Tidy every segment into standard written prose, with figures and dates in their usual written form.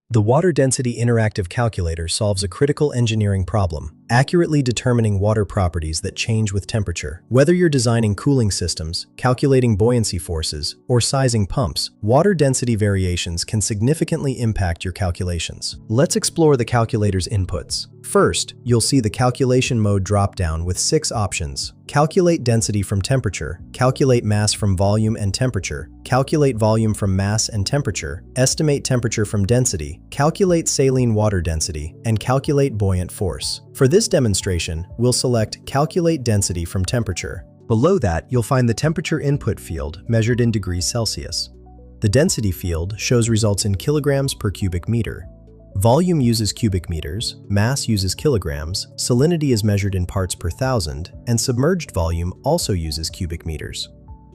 The Water Density Interactive Calculator solves a critical engineering problem, accurately determining water properties that change with temperature. Whether you're designing cooling systems, calculating buoyancy forces, or sizing pumps, water density variations can significantly impact your calculations. Let's explore the calculator's inputs. First, you'll see the calculation mode drop-down with 6 options. Calculate density from temperature, calculate mass from volume and temperature, calculate volume from mass and temperature, estimate temperature from density, calculate saline water density, and calculate buoyant force. For this demonstration, we'll select Calculate Density from Temperature. Below that, you'll find the temperature input field measured in degrees Celsius. The density field shows results in kilograms per cubic meter. Volume uses cubic meters, mass uses kilograms, salinity is measured in parts per thousand, and submerged volume also uses cubic meters.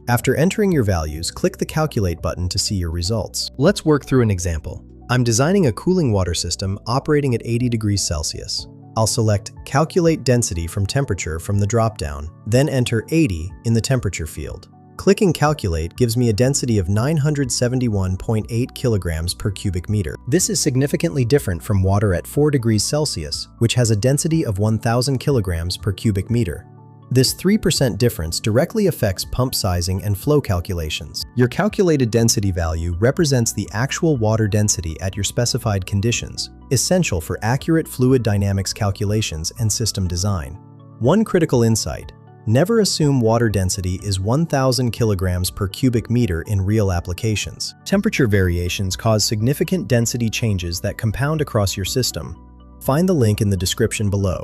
After entering your values, click the Calculate button to see your results. Let's work through an example. I'm designing a cooling water system operating at 80 degrees Celsius. I'll select Calculate Density from Temperature from the drop-down, then enter 80 in the temperature field. Clicking Calculate gives me a density of 971.8 kilograms per cubic meter. This is significantly different from water at 4 degrees Celsius, which has a density of 1,000 kilograms per cubic meter. This 3% difference directly affects pump sizing and flow calculations. Your calculated density value represents the actual water density at your specified conditions, essential for accurate fluid dynamics calculations and system design. One critical insight: never assume water density is 1,000 kilograms per cubic meter in real applications. Temperature variations cause significant density changes that compound across your system. Find the link in the description below.